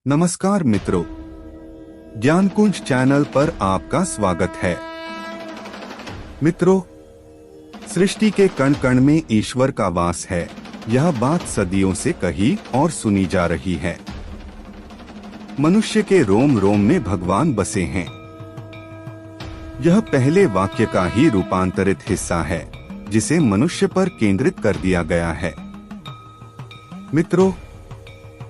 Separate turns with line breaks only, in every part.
नमस्कार मित्रों, ज्ञानकुंज चैनल पर आपका स्वागत है। मित्रों, सृष्टि के कण कण में ईश्वर का वास है, यह बात सदियों से कही और सुनी जा रही है। मनुष्य के रोम रोम में भगवान बसे हैं। यह पहले वाक्य का ही रूपांतरित हिस्सा है, जिसे मनुष्य पर केंद्रित कर दिया गया है। मित्रों,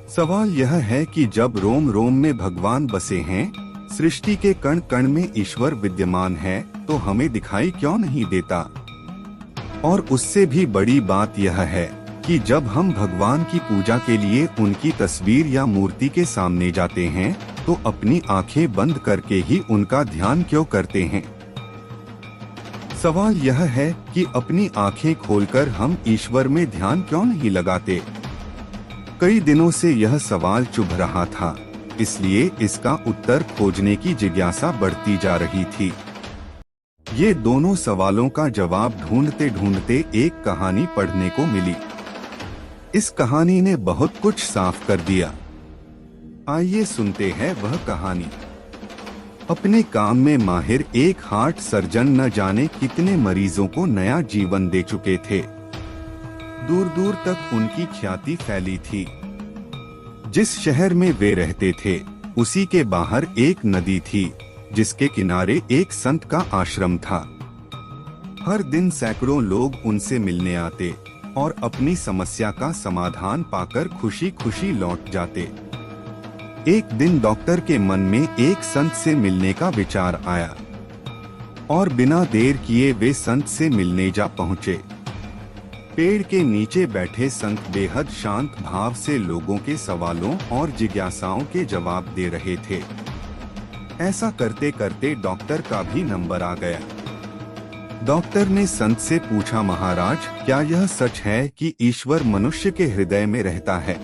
सवाल यह है कि जब रोम रोम में भगवान बसे हैं, सृष्टि के कण कण में ईश्वर विद्यमान है, तो हमें दिखाई क्यों नहीं देता? और उससे भी बड़ी बात यह है कि जब हम भगवान की पूजा के लिए उनकी तस्वीर या मूर्ति के सामने जाते हैं, तो अपनी आंखें बंद करके ही उनका ध्यान क्यों करते हैं? सवाल यह है कि अपनी आंखें खोलकर हम ईश्वर में ध्यान क्यों नहीं लगाते? कई दिनों से यह सवाल चुभ रहा था, इसलिए इसका उत्तर खोजने की जिज्ञासा बढ़ती जा रही थी। ये दोनों सवालों का जवाब ढूंढते ढूंढते एक कहानी पढ़ने को मिली। इस कहानी ने बहुत कुछ साफ कर दिया। आइए सुनते हैं वह कहानी। अपने काम में माहिर एक हार्ट सर्जन न जाने कितने मरीजों को नया जीवन दे चुके थे। दूर दूर तक उनकी ख्याति फैली थी। जिस शहर में वे रहते थे, उसी के बाहर एक नदी थी, जिसके किनारे एक संत का आश्रम था। हर दिन सैकड़ों लोग उनसे मिलने आते और अपनी समस्या का समाधान पाकर खुशी खुशी लौट जाते। एक दिन डॉक्टर के मन में एक संत से मिलने का विचार आया और बिना देर किए वे संत से मिलने जा पहुँचे। पेड़ के नीचे बैठे संत बेहद शांत भाव से लोगों के सवालों और जिज्ञासाओं के जवाब दे रहे थे। ऐसा करते करते डॉक्टर का भी नंबर आ गया। डॉक्टर ने संत से पूछा, महाराज, क्या यह सच है कि ईश्वर मनुष्य के हृदय में रहता है?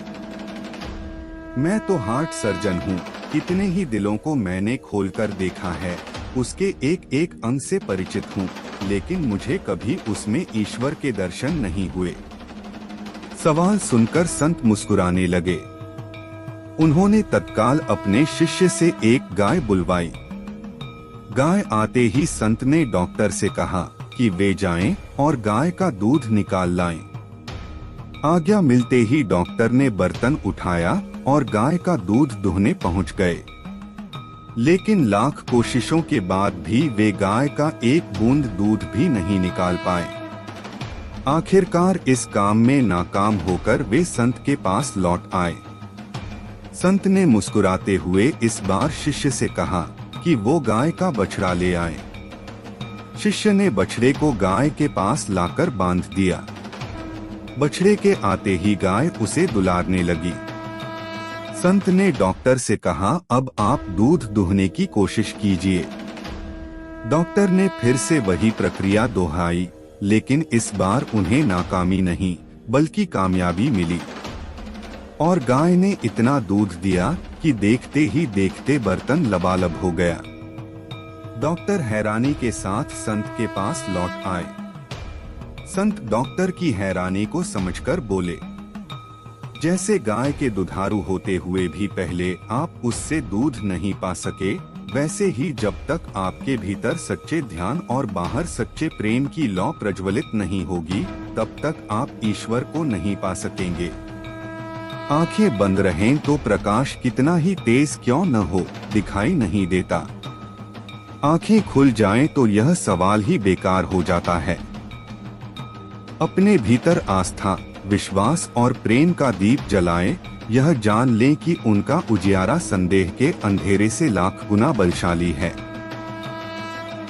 मैं तो हार्ट सर्जन हूँ, कितने ही दिलों को मैंने खोलकर देखा है, उसके एक एक अंग से परिचित हूँ, लेकिन मुझे कभी उसमें ईश्वर के दर्शन नहीं हुए। सवाल सुनकर संत मुस्कुराने लगे। उन्होंने तत्काल अपने शिष्य से एक गाय बुलवाई। गाय आते ही संत ने डॉक्टर से कहा कि वे जाएं और गाय का दूध निकाल लाएं। आज्ञा मिलते ही डॉक्टर ने बर्तन उठाया और गाय का दूध दुहने पहुंच गए। लेकिन लाख कोशिशों के बाद भी वे गाय का एक बूंद दूध भी नहीं निकाल पाए। आखिरकार इस काम में नाकाम होकर वे संत के पास लौट आए। संत ने मुस्कुराते हुए इस बार शिष्य से कहा कि वो गाय का बछड़ा ले आए। शिष्य ने बछड़े को गाय के पास लाकर बांध दिया। बछड़े के आते ही गाय उसे दुलारने लगी। संत ने डॉक्टर से कहा, अब आप दूध दुहने की कोशिश कीजिए। डॉक्टर ने फिर से वही प्रक्रिया दोहराई, लेकिन इस बार उन्हें नाकामी नहीं बल्कि कामयाबी मिली और गाय ने इतना दूध दिया कि देखते ही देखते बर्तन लबालब हो गया। डॉक्टर हैरानी के साथ संत के पास लौट आए। संत डॉक्टर की हैरानी को समझकर बोले, जैसे गाय के दुधारू होते हुए भी पहले आप उससे दूध नहीं पा सके, वैसे ही जब तक आपके भीतर सच्चे ध्यान और बाहर सच्चे प्रेम की लौ प्रज्वलित नहीं होगी, तब तक आप ईश्वर को नहीं पा सकेंगे। आंखें बंद रहें तो प्रकाश कितना ही तेज क्यों न हो, दिखाई नहीं देता। आंखें खुल जाएं तो यह सवाल ही बेकार हो जाता है। अपने भीतर आस्था, विश्वास और प्रेम का दीप जलाएं, यह जान लें कि उनका उजियारा संदेह के अंधेरे से लाख गुना बलशाली है।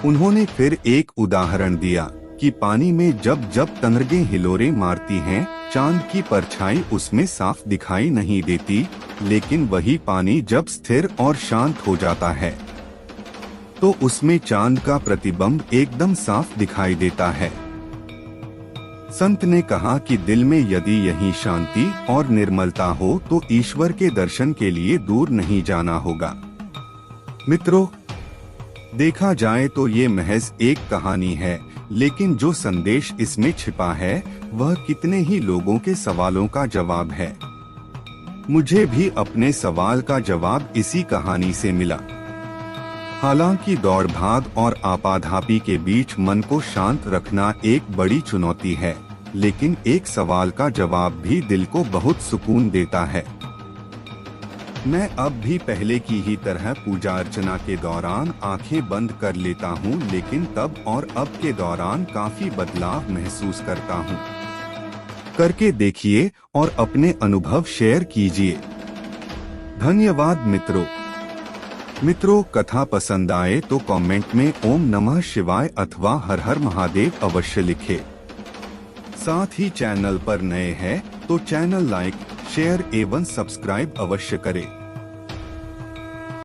उन्होंने फिर एक उदाहरण दिया कि पानी में जब जब तंद्रगे हिलोरे मारती हैं, चांद की परछाई उसमें साफ दिखाई नहीं देती, लेकिन वही पानी जब स्थिर और शांत हो जाता है, तो उसमें चांद का प्रतिबिंब एकदम साफ दिखाई देता है। संत ने कहा कि दिल में यदि यही शांति और निर्मलता हो तो ईश्वर के दर्शन के लिए दूर नहीं जाना होगा। मित्रों, देखा जाए तो ये महज एक कहानी है, लेकिन जो संदेश इसमें छिपा है वह कितने ही लोगों के सवालों का जवाब है। मुझे भी अपने सवाल का जवाब इसी कहानी से मिला। हालांकि दौड़ भाग और आपाधापी के बीच मन को शांत रखना एक बड़ी चुनौती है, लेकिन एक सवाल का जवाब भी दिल को बहुत सुकून देता है। मैं अब भी पहले की ही तरह पूजा अर्चना के दौरान आंखें बंद कर लेता हूं, लेकिन तब और अब के दौरान काफी बदलाव महसूस करता हूं। करके देखिए और अपने अनुभव शेयर कीजिए। धन्यवाद मित्रों, कथा पसंद आए तो कमेंट में ओम नमः शिवाय अथवा हर हर महादेव अवश्य लिखें। साथ ही चैनल पर नए हैं तो चैनल लाइक, शेयर एवं सब्सक्राइब अवश्य करें।